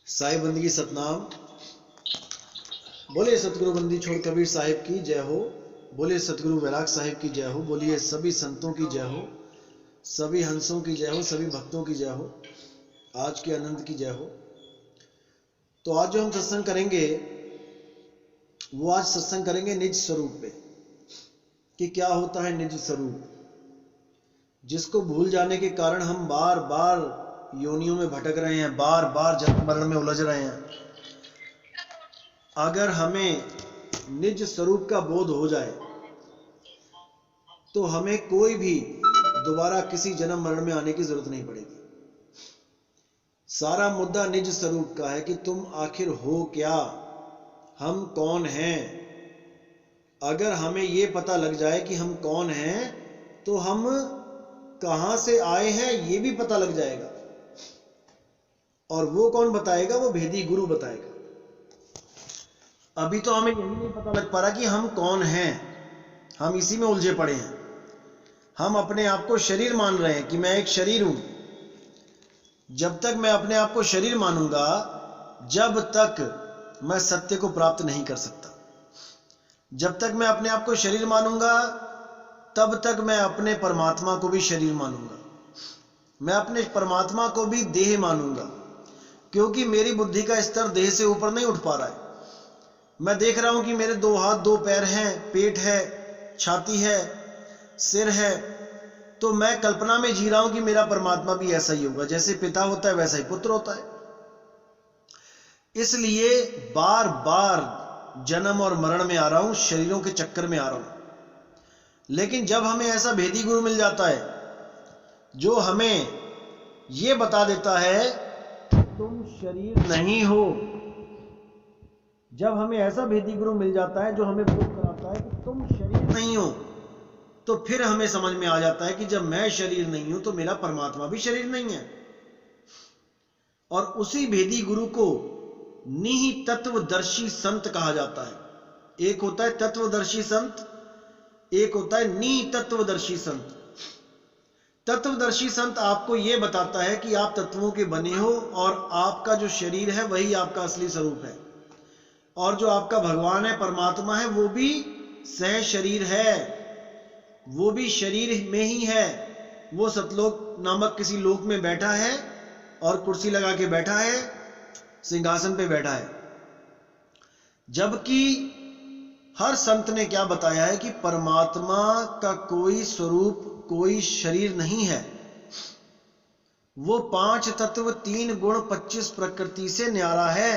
साहिब बंदगी सतनाम। बोले सतगुरु बंदी छोड़ कबीर साहिब की जय हो। बोले सतगुरु वैराग साहिब की जय हो। बोलिए सभी संतों की जय हो, सभी हंसों की जय हो, सभी भक्तों की जय हो, आज के आनंद की जय हो। तो आज जो हम सत्संग करेंगे वो आज सत्संग करेंगे निज स्वरूप पे, कि क्या होता है निज स्वरूप, जिसको भूल जाने के कारण हम बार बार योनियों में भटक रहे हैं, बार बार जन्म मरण में उलझ रहे हैं। अगर हमें निज स्वरूप का बोध हो जाए तो हमें कोई भी दोबारा किसी जन्म मरण में आने की जरूरत नहीं पड़ेगी। सारा मुद्दा निज स्वरूप का है कि तुम आखिर हो क्या, हम कौन हैं। अगर हमें यह पता लग जाए कि हम कौन हैं तो हम कहां से आए हैं यह भी पता लग जाएगा। और वो कौन बताएगा? वो भेदी गुरु बताएगा। अभी तो हमें यही नहीं पता लग पा रहा कि हम कौन हैं, हम इसी में उलझे पड़े हैं। हम अपने आप को शरीर मान रहे हैं कि मैं एक शरीर हूं। जब तक मैं अपने आप को शरीर मानूंगा, जब तक मैं सत्य को प्राप्त नहीं कर सकता। जब तक मैं अपने आप को शरीर मानूंगा तब तक मैं अपने परमात्मा को भी शरीर मानूंगा, मैं अपने परमात्मा को भी देह मानूंगा, क्योंकि मेरी बुद्धि का स्तर देह से ऊपर नहीं उठ पा रहा है। मैं देख रहा हूं कि मेरे दो हाथ दो पैर हैं, पेट है, छाती है, सिर है, तो मैं कल्पना में जी रहा हूं कि मेरा परमात्मा भी ऐसा ही होगा। जैसे पिता होता है वैसा ही पुत्र होता है। इसलिए बार बार जन्म और मरण में आ रहा हूं, शरीरों के चक्कर में आ रहा हूं। लेकिन जब हमें ऐसा भेदी गुरु मिल जाता है जो हमें यह बता देता है तुम शरीर नहीं हो, जब हमें ऐसा भेदी गुरु मिल जाता है जो हमें बोध कराता है कि तुम शरीर नहीं हो, तो फिर हमें समझ में आ जाता है कि जब मैं शरीर नहीं हूं तो मेरा परमात्मा भी शरीर नहीं है। और उसी भेदी गुरु को निहि तत्वदर्शी संत कहा जाता है। एक होता है तत्वदर्शी संत, एक होता है निहि तत्वदर्शी संत। तत्वदर्शी संत आपको यह बताता है कि आप तत्वों के बने हो और आपका जो शरीर है वही आपका असली स्वरूप है, और जो आपका भगवान है, परमात्मा है, वो भी सह शरीर है, वो भी शरीर में ही है। वो सतलोक नामक किसी लोक में बैठा है और कुर्सी लगा के बैठा है, सिंहासन पे बैठा है। जबकि हर संत ने क्या बताया है कि परमात्मा का कोई स्वरूप, कोई शरीर नहीं है। वो 5 तत्व 3 गुण 25 प्रकृति से न्यारा है।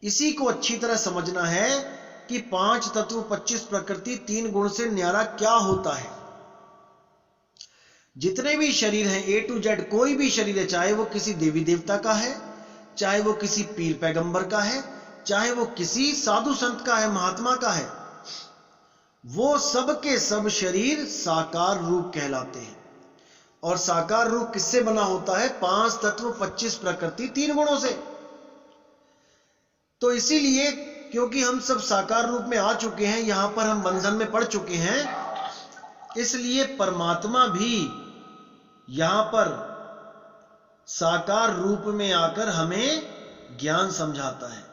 इसी को अच्छी तरह समझना है कि 5 तत्व 25 प्रकृति 3 गुण से न्यारा क्या होता है। जितने भी शरीर हैं A to Z, कोई भी शरीर है, चाहे वो किसी देवी देवता का है, चाहे वो किसी पीर पैगंबर का है, चाहे वो किसी साधु संत का है, महात्मा का है, वो सब के सब शरीर साकार रूप कहलाते हैं। और साकार रूप किससे बना होता है? 5 तत्व 25 प्रकृति 3 गुणों से। तो इसीलिए क्योंकि हम सब साकार रूप में आ चुके हैं, यहां पर हम बंधन में पड़ चुके हैं, इसलिए परमात्मा भी यहां पर साकार रूप में आकर हमें ज्ञान समझाता है।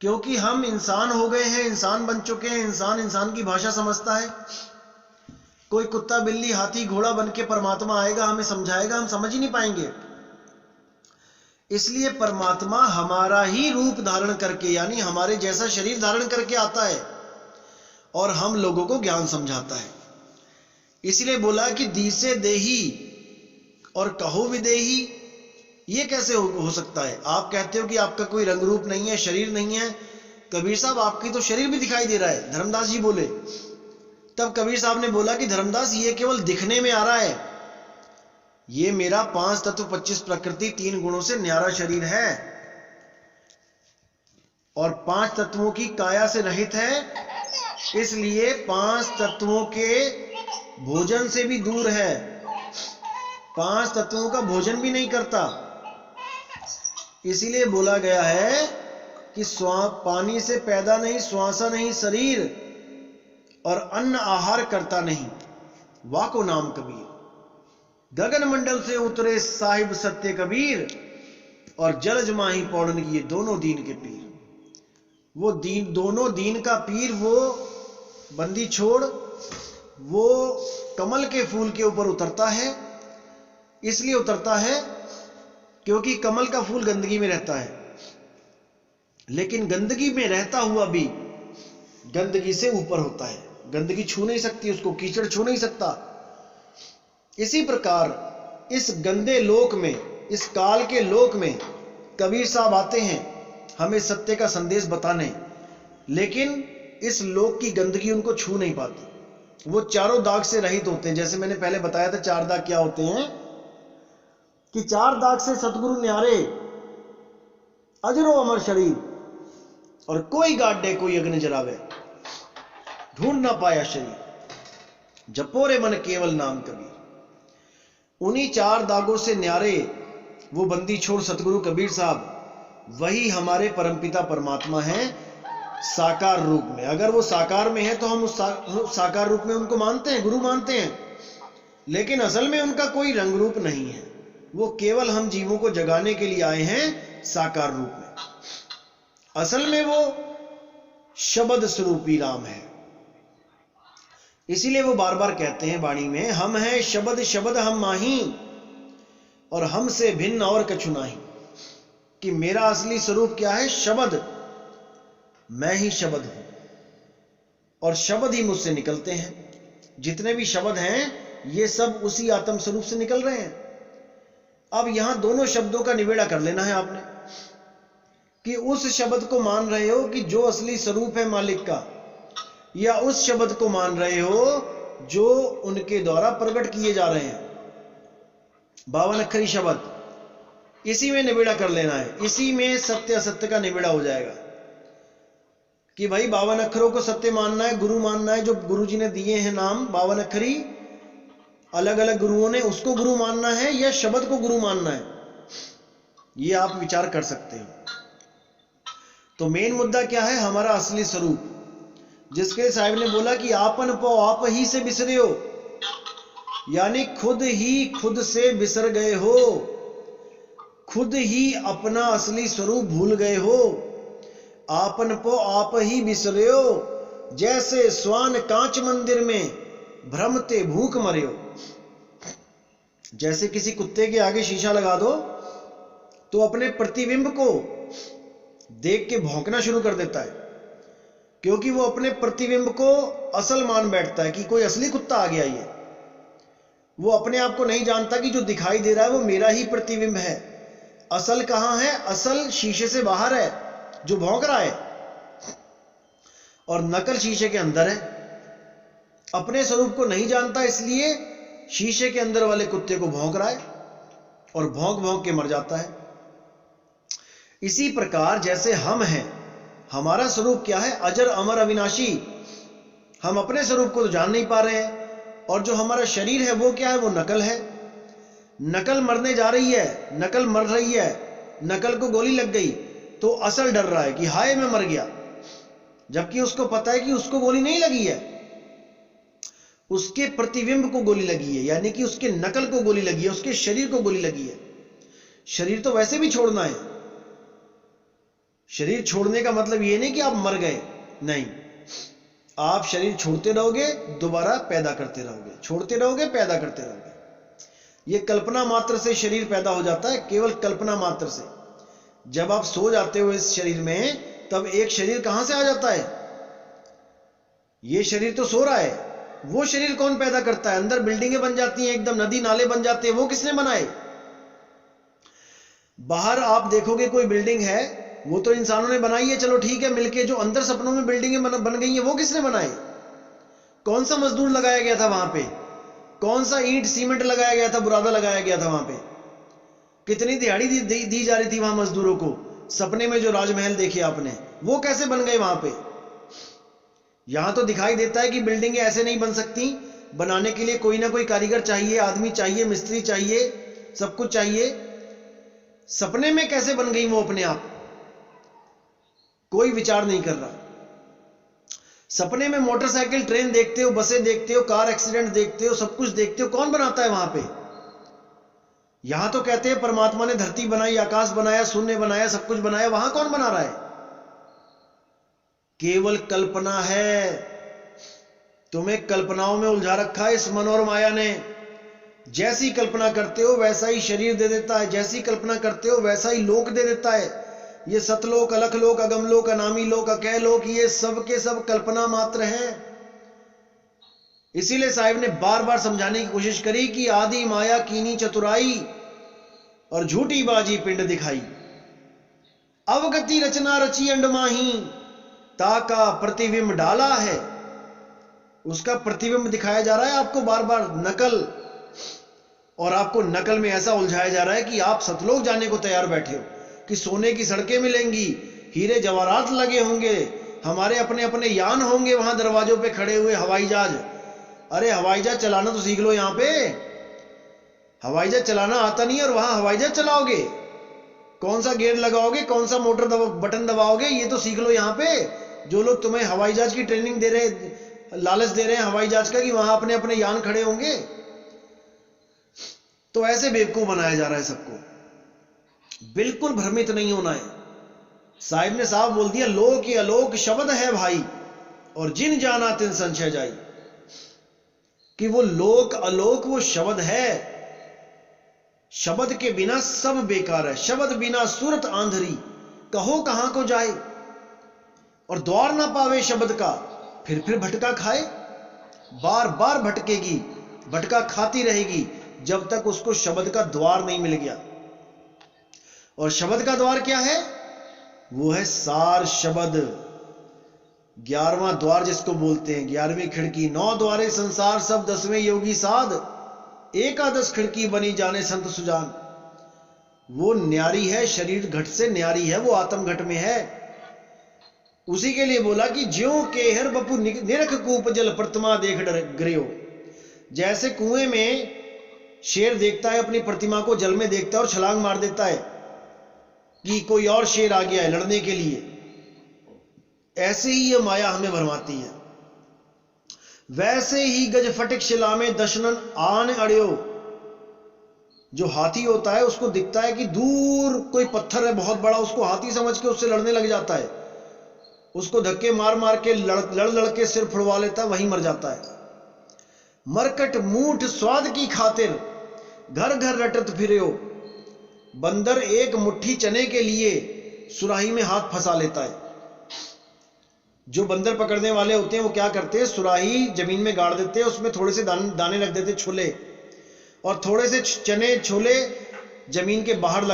क्योंकि हम इंसान हो गए हैं, इंसान बन चुके हैं, इंसान इंसान की भाषा समझता है। कोई कुत्ता बिल्ली हाथी घोड़ा बन के परमात्मा आएगा, हमें समझाएगा, हम समझ ही नहीं पाएंगे। इसलिए परमात्मा हमारा ही रूप धारण करके, यानी हमारे जैसा शरीर धारण करके आता है और हम लोगों को ज्ञान समझाता है। इसलिए बोला कि दीसे देही और कहो विदेही। ये कैसे हो सकता है? आप कहते हो कि आपका कोई रंग रूप नहीं है, शरीर नहीं है। कबीर साहब आपकी तो शरीर भी दिखाई दे रहा है, धर्मदास जी बोले। तब कबीर साहब ने बोला कि धर्मदास ये केवल दिखने में आ रहा है, ये मेरा 5 तत्व 25 प्रकृति 3 गुणों से न्यारा शरीर है और 5 तत्वों की काया से रहित है, इसलिए 5 तत्वों के भोजन से भी दूर है, 5 तत्वों का भोजन भी नहीं करता। इसीलिए बोला गया है कि पानी से पैदा नहीं, श्वासा नहीं शरीर, और अन्न आहार करता नहीं, वाको नाम कबीर। गगन मंडल से उतरे साहिब सत्य कबीर, और जलज माही पौड़न की, ये दोनों दीन के पीर। वो दीन, दोनों दीन का पीर, वो बंदी छोड़, वो कमल के फूल के ऊपर उतरता है। इसलिए उतरता है क्योंकि कमल का फूल गंदगी में रहता है, लेकिन गंदगी में रहता हुआ भी गंदगी से ऊपर होता है। गंदगी छू नहीं सकती उसको, कीचड़ छू नहीं सकता। इसी प्रकार इस गंदे लोक में, इस काल के लोक में कबीर साहब आते हैं हमें सत्य का संदेश बताने, लेकिन इस लोक की गंदगी उनको छू नहीं पाती। वो चारों दाग से रहित होते हैं। जैसे मैंने पहले बताया था, चार दाग क्या होते हैं, कि चार दाग से सतगुरु न्यारे, अजरो अमर शरीर, और कोई गाड्डे कोई अग्नि जरावे, ढूंढ ना पाया शरीर, जपोरे मन केवल नाम कबीर। उन्हीं चार दागों से न्यारे वो बंदी छोड़ सतगुरु कबीर साहब, वही हमारे परमपिता परमात्मा हैं साकार रूप में। अगर वो साकार में है तो हम उस साकार रूप में उनको मानते हैं, गुरु मानते हैं, लेकिन असल में उनका कोई रंग रूप नहीं है। वो केवल हम जीवों को जगाने के लिए आए हैं साकार रूप में। असल में वो शब्द स्वरूपी राम है। इसीलिए वो बार बार कहते हैं वाणी में, हम हैं शब्द शब्द हम माही, और हमसे भिन्न और कछु नाही। कि मेरा असली स्वरूप क्या है, शब्द, मैं ही शब्द हूं, और शब्द ही मुझसे निकलते हैं। जितने भी शब्द हैं ये सब उसी आत्म स्वरूप से निकल रहे हैं। अब यहां दोनों शब्दों का निबेड़ा कर लेना है आपने, कि उस शब्द को मान रहे हो कि जो असली स्वरूप है मालिक का, या उस शब्द को मान रहे हो जो उनके द्वारा प्रकट किए जा रहे हैं, 52 अक्षरी शब्द। इसी में निबेड़ा कर लेना है, इसी में सत्य असत्य का निबेड़ा हो जाएगा। कि भाई 52 अक्षरों को सत्य मानना है, गुरु मानना है, जो गुरु जी ने दिए हैं नाम 52 अक्षरी, अलग अलग गुरुओं ने, उसको गुरु मानना है या शब्द को गुरु मानना है, ये आप विचार कर सकते हो। तो मेन मुद्दा क्या है, हमारा असली स्वरूप, जिसके साहिब ने बोला कि आपन पो आप ही से बिसरे हो, यानी खुद ही खुद से बिसर गए हो, खुद ही अपना असली स्वरूप भूल गए हो। आपन पो आप ही बिसरे हो, जैसे स्वान कांच मंदिर में भ्रमते भूख मरे हो। जैसे किसी कुत्ते के आगे शीशा लगा दो तो अपने प्रतिबिंब को देख के भौंकना शुरू कर देता है, क्योंकि वो अपने प्रतिबिंब को असल मान बैठता है कि कोई असली कुत्ता आ गया। ये वो अपने आप को नहीं जानता कि जो दिखाई दे रहा है वो मेरा ही प्रतिबिंब है। असल कहां है, असल शीशे से बाहर है जो भौंक रहा है, और नकल शीशे के अंदर है। अपने स्वरूप को नहीं जानता, इसलिए शीशे के अंदर वाले कुत्ते को भौंक रहा है और भौंक भौंक के मर जाता है। इसी प्रकार जैसे हम हैं, हमारा स्वरूप क्या है, अजर अमर अविनाशी। हम अपने स्वरूप को तो जान नहीं पा रहे हैं, और जो हमारा शरीर है वो क्या है, वो नकल है। नकल मरने जा रही है, नकल मर रही है, नकल को गोली लग गई तो असल डर रहा है कि हाय मैं मर गया, जबकि उसको पता है कि उसको गोली नहीं लगी है, उसके प्रतिबिंब को गोली लगी है, यानी कि उसके नकल को गोली लगी है, उसके शरीर को गोली लगी है। शरीर तो वैसे भी छोड़ना है। शरीर छोड़ने का मतलब ये नहीं कि आप मर गए, नहीं, आप शरीर छोड़ते रहोगे, दोबारा पैदा करते रहोगे, छोड़ते रहोगे, पैदा करते रहोगे। ये कल्पना मात्र से शरीर पैदा हो जाता है, केवल कल्पना मात्र से। जब आप सो जाते हो इस शरीर में, तब एक शरीर कहां से आ जाता है, ये शरीर तो सो रहा है, वो शरीर कौन पैदा करता है? अंदर बिल्डिंगें बन जाती हैं, एकदम नदी नाले बन जाते हैं, वो किसने बनाए? बाहर आप देखोगे कोई बिल्डिंग है, वो तो इंसानों ने बनाई है, चलो ठीक है, मिलके। जो अंदर सपनों में बिल्डिंगें बन गई हैं, वो किसने बनाई? कौन सा मजदूर लगाया गया था वहां पे? कौन सा ईंट सीमेंट लगाया गया था, बुरादा लगाया गया था वहां पे? कितनी दिहाड़ी दी जा रही थी वहां मजदूरों को? सपने में जो राजमहल देखे आपने, वो कैसे बन गए वहां पे? यहां तो दिखाई देता है कि बिल्डिंगें ऐसे नहीं बन सकती, बनाने के लिए कोई ना कोई कारीगर चाहिए, आदमी चाहिए, मिस्त्री चाहिए, सब कुछ चाहिए। सपने में कैसे बन गई वो अपने आप? कोई विचार नहीं कर रहा। सपने में मोटरसाइकिल, ट्रेन देखते हो, बसें देखते हो, कार एक्सीडेंट देखते हो, सब कुछ देखते हो, कौन बनाता है वहां पे? यहां तो कहते हैं परमात्मा ने धरती बनाई, आकाश बनाया, शून्य बनाया, सब कुछ बनाया। वहां कौन बना रहा है? केवल कल्पना है। तुम्हें कल्पनाओं में उलझा रखा है इस मन और माया ने। जैसी कल्पना करते हो वैसा ही शरीर दे देता है, जैसी कल्पना करते हो वैसा ही लोक दे देता है। ये सतलोक, अलखलोक, अगमलोक, अनामी लोक, अकह लोक, ये सब के सब कल्पना मात्र हैं। इसीलिए साहिब ने बार बार समझाने की कोशिश करी कि आदि माया कीनी चतुराई और झूठी बाजी पिंड दिखाई। अवगति रचना रची अंडमाही, ताका प्रतिबिंब डाला है। उसका प्रतिबिंब दिखाया जा रहा है आपको बार बार, नकल। और आपको नकल में ऐसा उलझाया जा रहा है कि आप सतलोक जाने को तैयार बैठे हो कि सोने की सड़कें मिलेंगी, हीरे जवाहरात लगे होंगे, हमारे अपने अपने यान होंगे वहां दरवाजों पे खड़े हुए, हवाई जहाज। अरे हवाई जहाज चलाना तो सीख लो। यहां पे हवाई जहाज चलाना आता नहीं और वहां हवाई जहाज चलाओगे? कौन सा गियर लगाओगे, कौन सा मोटर बटन दबाओगे, ये तो सीख लो यहां पे। जो लोग तुम्हें हवाई जहाज की ट्रेनिंग दे रहे, लालच दे रहे हैं हवाई जहाज का कि वहां अपने अपने यान खड़े होंगे, तो ऐसे बेवकूफ बनाया जा रहा है सबको। बिल्कुल भ्रमित नहीं होना है। साहिब ने साफ बोल दिया, लोक ये अलोक शब्द है भाई, और जिन जाना तिन संशय जाई। कि वो लोक अलोक वो शब्द है। शब्द के बिना सब बेकार है। शब्द बिना सूरत आंधरी, कहो कहां को जाए। और द्वार ना पावे शब्द का, फिर भटका खाए। बार बार भटकेगी, भटका खाती रहेगी जब तक उसको शब्द का द्वार नहीं मिल गया। और शब्द का द्वार क्या है? वो है सार शब्द। 11वां द्वार जिसको बोलते हैं, 11वीं खिड़की। 9 द्वारे संसार सब, 10वें योगी साध, एकादश खिड़की बनी जाने संत सुजान। वो न्यारी है, शरीर घट से न्यारी है, वो आत्म घट में है। उसी के लिए बोला कि ज्यों के हर बपू निरख कूप जल प्रतिमा देख गृहो। जैसे कुएं में शेर देखता है अपनी प्रतिमा को, जल में देखता है और छलांग मार देता है कि कोई और शेर आ गया है लड़ने के लिए, ऐसे ही ये माया हमें भरमाती है। वैसे ही गज फटिक शिला में दशनन आन अड़ियो। जो हाथी होता है उसको दिखता है कि दूर कोई पत्थर है बहुत बड़ा, उसको हाथी समझ के उससे लड़ने लग जाता है। उसको धक्के मार मार के लड़ के सिर फुड़वा लेता है, वहीं मर जाता है। मरकट मूठ स्वाद की खातिर घर घर रटत फिरो। बंदर एक मुट्ठी चने के लिए सुराही में हाथ फंसा लेता है। जो बंदर पकड़ने वाले होते हैं वो क्या करते हैं, सुराही जमीन में गाड़ देते हैं, उसमें थोड़े से दाने रख देते, छोले, और थोड़े से चने छोले जमीन के बाहर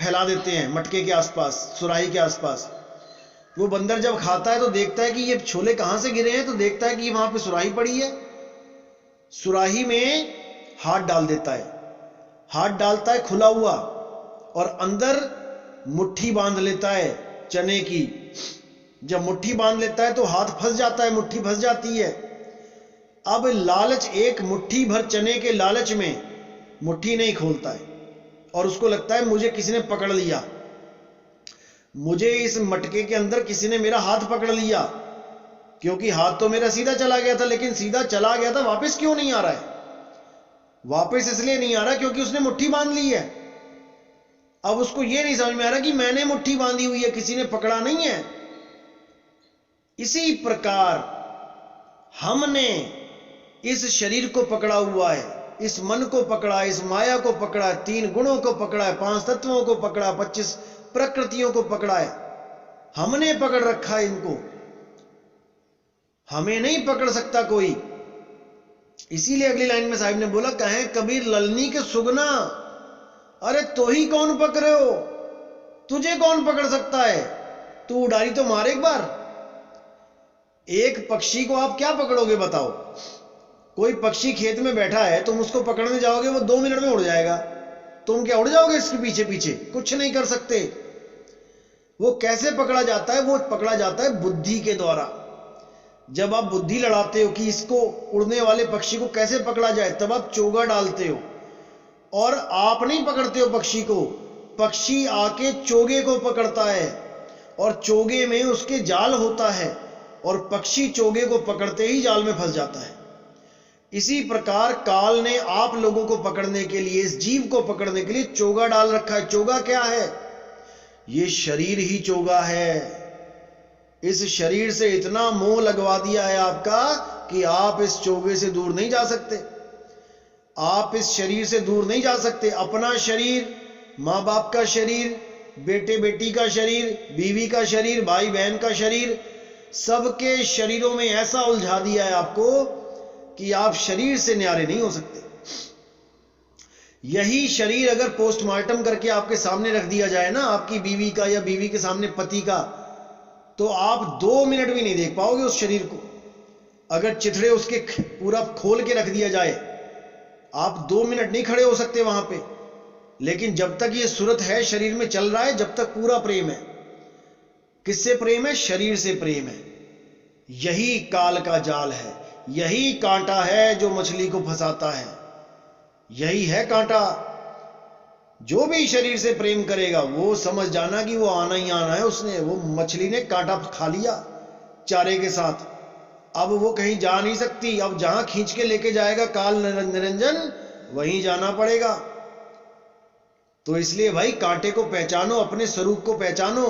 फैला देते हैं, मटके के आसपास, सुराही के आसपास। वो बंदर जब खाता है तो देखता है कि ये छोले कहां से गिरे हैं, तो देखता है कि वहां पे सुराही पड़ी है। सुराही में हाथ डाल देता है, हाथ डालता है खुला हुआ, और अंदर मुट्ठी बांध लेता है चने की। जब मुट्ठी बांध लेता है तो हाथ फंस जाता है, मुट्ठी फंस जाती है। अब लालच, एक मुट्ठी भर चने के लालच में मुट्ठी नहीं खोलता है, और उसको लगता है मुझे किसी ने पकड़ लिया, मुझे इस मटके के अंदर किसी ने मेरा हाथ पकड़ लिया। क्योंकि हाथ तो मेरा सीधा चला गया था, लेकिन सीधा चला गया था, वापस क्यों नहीं आ रहा है? वापस इसलिए नहीं आ रहा क्योंकि उसने मुट्ठी बांध ली है। अब उसको यह नहीं समझ में आ रहा कि मैंने मुट्ठी बांधी हुई है, किसी ने पकड़ा नहीं है। इसी प्रकार हमने इस शरीर को पकड़ा हुआ है, इस मन को पकड़ा, इस माया को पकड़ा, 3 गुणों को पकड़ा है, 5 तत्वों को पकड़ा, 25 प्रकृतियों को पकड़ा है। हमने पकड़ रखा है इनको, हमें नहीं पकड़ सकता कोई। इसीलिए अगली लाइन में साहिब ने बोला, कहें कबीर ललनी के सुगना। अरे तो ही कौन पकड़े हो, तुझे कौन पकड़ सकता है? तू उड़ारी तो मार एक बार। एक पक्षी को आप क्या पकड़ोगे बताओ? कोई पक्षी खेत में बैठा है, तुम उसको पकड़ने जाओगे, वो 2 मिनट में उड़ जाएगा। तुम क्या उड़ जाओगे इसके पीछे पीछे? कुछ नहीं कर सकते। वो कैसे पकड़ा जाता है? वो पकड़ा जाता है बुद्धि के द्वारा। जब आप बुद्धि लड़ाते हो कि इसको, उड़ने वाले पक्षी को कैसे पकड़ा जाए, तब आप चोगा डालते हो। और आप नहीं पकड़ते हो पक्षी को, पक्षी आके चोगे को पकड़ता है, और चोगे में उसके जाल होता है, और पक्षी चोगे को पकड़ते ही जाल में फंस जाता है। इसी प्रकार काल ने आप लोगों को पकड़ने के लिए, इस जीव को पकड़ने के लिए चोगा डाल रखा है। चोगा क्या है? ये शरीर ही चोगा है। इस शरीर से इतना मोह लगवा दिया है आपका कि आप इस चोगे से दूर नहीं जा सकते। आप इस शरीर से दूर नहीं जा सकते। अपना शरीर, माँ बाप का शरीर, बेटे बेटी का शरीर, बीवी का शरीर, भाई बहन का शरीर, सबके शरीरों में ऐसा उलझा दिया है आपको कि आप शरीर से न्यारे नहीं हो सकते। यही शरीर अगर पोस्टमार्टम करके आपके सामने रख दिया जाए ना, आपकी बीवी का या बीवी के सामने पति का, तो आप 2 मिनट भी नहीं देख पाओगे उस शरीर को। अगर चिथड़े उसके पूरा खोल के रख दिया जाए, आप 2 मिनट नहीं खड़े हो सकते वहां पे। लेकिन जब तक ये सूरत है, शरीर में चल रहा है, जब तक पूरा प्रेम है। किससे प्रेम है? शरीर से प्रेम है। यही काल का जाल है, यही कांटा है जो मछली को फंसाता है। यही है कांटा। जो भी शरीर से प्रेम करेगा वो समझ जाना कि वो आना ही आना है उसने। वो मछली ने कांटा खा लिया चारे के साथ, अब वो कहीं जा नहीं सकती। अब जहां खींच के लेके जाएगा काल निरंजन, वहीं जाना पड़ेगा। तो इसलिए भाई कांटे को पहचानो, अपने स्वरूप को पहचानो।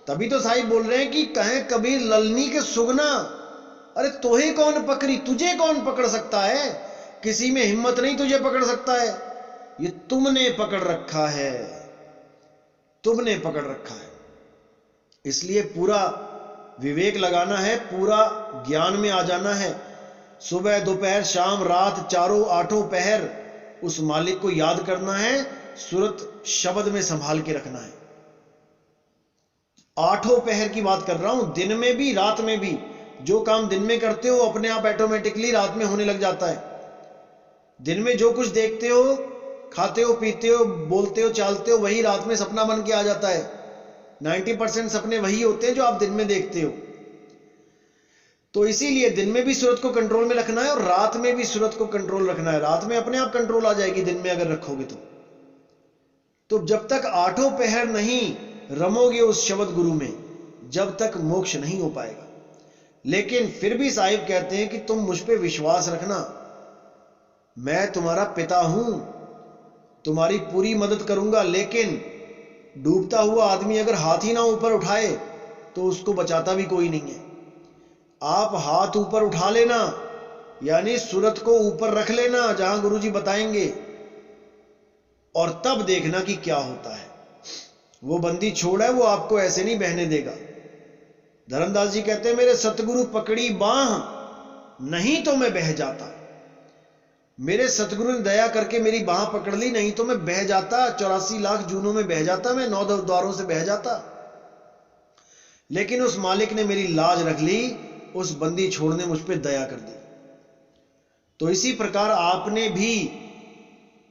तभी तो साहिब बोल रहे हैं कि कहें कबीर ललनी के सुगना, अरे तोहे कौन पकड़ी, तुझे कौन पकड़ सकता है? किसी में हिम्मत नहीं तुझे पकड़ सकता है। ये तुमने पकड़ रखा है, तुमने पकड़ रखा है। इसलिए पूरा विवेक लगाना है, पूरा ज्ञान में आ जाना है। सुबह दोपहर शाम रात, चारों 8 पहर उस मालिक को याद करना है, सूरत शब्द में संभाल के रखना है। 8 पहर की बात कर रहा हूं, दिन में भी रात में भी। जो काम दिन में करते हो अपने आप ऑटोमेटिकली रात में होने लग जाता है। दिन में जो कुछ देखते हो, खाते हो, पीते हो, बोलते हो, चालते हो, वही रात में सपना बन के आ जाता है। 90% सपने वही होते हैं जो आप दिन में देखते हो। तो इसीलिए दिन में भी सूरत को कंट्रोल में रखना है और रात में भी सूरत को कंट्रोल रखना है। रात में अपने आप कंट्रोल आ जाएगी, दिन में अगर रखोगे तो जब तक 8 पहर नहीं रमोगे उस शब्द गुरु में, जब तक मोक्ष नहीं हो पाएगा। लेकिन फिर भी साहिब कहते हैं कि तुम मुझ पे विश्वास रखना, मैं तुम्हारा पिता हूं, तुम्हारी पूरी मदद करूंगा। लेकिन डूबता हुआ आदमी अगर हाथ ही ना ऊपर उठाए तो उसको बचाता भी कोई नहीं है। आप हाथ ऊपर उठा लेना, यानी सूरत को ऊपर रख लेना जहां गुरुजी बताएंगे, और तब देखना कि क्या होता है। वो बंदी छोड़ है, वो आपको ऐसे नहीं बहने देगा। धर्मदास जी कहते हैं, मेरे सतगुरु पकड़ी बाह, नहीं तो मैं बह जाता। मेरे सतगुरु ने दया करके मेरी बाह पकड़ ली, नहीं तो मैं बह जाता, 84 लाख जूनों में बह जाता, मैं 9 द्वारों से बह जाता। लेकिन उस मालिक ने मेरी लाज रख ली, उस बंदी छोड़ ने मुझ पर दया कर दी। तो इसी प्रकार आपने भी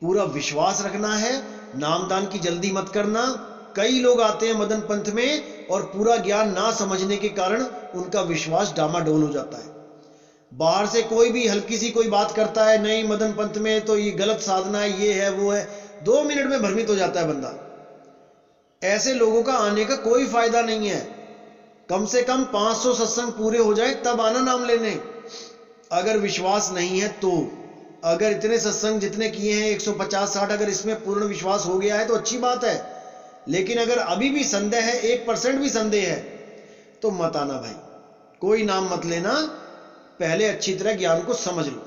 पूरा विश्वास रखना है, नामदान की जल्दी मत करना। कई लोग आते हैं मदन पंथ में और पूरा ज्ञान ना समझने के कारण उनका विश्वास डामाडोल हो जाता है। बाहर से कोई भी हल्की सी कोई बात करता है, नहीं मदन पंथ में तो ये गलत साधना है, ये है वो है, 2 मिनट में भ्रमित हो जाता है बंदा। ऐसे लोगों का आने का कोई फायदा नहीं है। कम से कम 500 सत्संग पूरे हो जाए तब आना नाम लेने, अगर विश्वास नहीं है तो। अगर इतने सत्संग जितने किए हैं 150-60, अगर इसमें पूर्ण विश्वास हो गया है तो अच्छी बात है। लेकिन अगर अभी भी संदेह है, 1% भी संदेह है, तो मत आना भाई, कोई नाम मत लेना। पहले अच्छी तरह ज्ञान को समझ लो।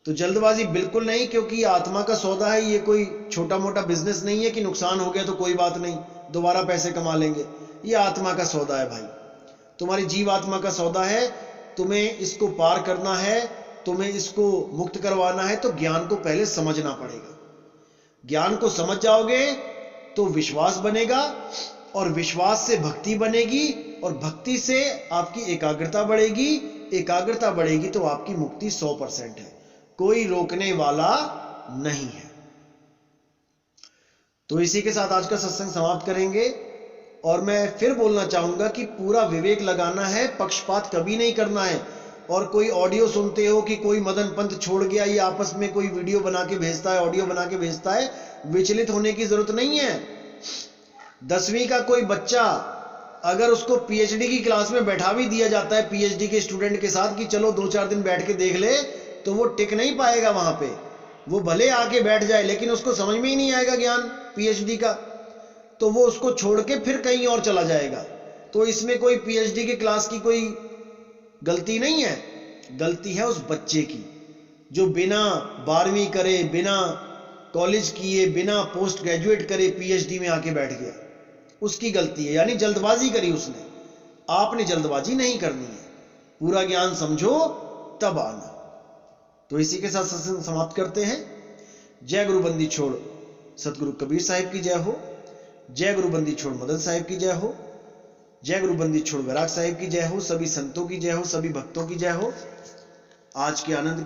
तो जल्दबाजी बिल्कुल नहीं, क्योंकि आत्मा का सौदा है। ये कोई छोटा मोटा बिजनेस नहीं है कि नुकसान हो गया तो कोई बात नहीं, दोबारा पैसे कमा लेंगे। ये आत्मा का सौदा है भाई, तुम्हारी जीव आत्मा का सौदा है। तुम्हें इसको पार करना है, तुम्हें इसको मुक्त करवाना है, तो ज्ञान को पहले समझना पड़ेगा। ज्ञान को समझ जाओगे तो विश्वास बनेगा, और विश्वास से भक्ति बनेगी, और भक्ति से आपकी एकाग्रता बढ़ेगी। एकाग्रता बढ़ेगी तो आपकी मुक्ति 100% है, कोई रोकने वाला नहीं है। तो इसी के साथ आज का सत्संग समाप्त करेंगे। और मैं फिर बोलना चाहूंगा कि पूरा विवेक लगाना है, पक्षपात कभी नहीं करना है। और कोई ऑडियो सुनते हो कि कोई मदन पंथ छोड़ गया, ये आपस में कोई वीडियो बना के भेजता है, ऑडियो बना के भेजता है, विचलित होने की जरूरत नहीं है। 10वीं का कोई बच्चा अगर उसको पीएचडी की क्लास में बैठा भी दिया जाता है, पीएचडी के स्टूडेंट के साथ, कि चलो 2-4 दिन बैठ के देख ले, तो वो टिक नहीं पाएगा वहां पे। वो भले आके बैठ जाए लेकिन उसको समझ में ही नहीं आएगा ज्ञान पीएचडी का, तो वो उसको छोड़ के फिर कहीं और चला जाएगा। तो इसमें कोई पीएचडी की क्लास की कोई गलती नहीं है, गलती है उस बच्चे की जो बिना 12वीं करे, बिना कॉलेज किए, बिना पोस्ट ग्रेजुएट करे पीएचडी में आके बैठ गया, उसकी गलती है। यानी जल्दबाजी करी उसने। आपने जल्दबाजी नहीं करनी है, पूरा ज्ञान समझो तब आना। तो इसी के साथ सत्संग समाप्त करते हैं। जय गुरु बंदी छोड़ सतगुरु कबीर साहिब की जय हो। जय गुरु बंदी छोड़ मदन साहिब की जय हो। जय गुरु बंदी छोड़ वैराग साहिब की जय हो। सभी संतों की जय हो, सभी भक्तों की जय हो। आज के आनंद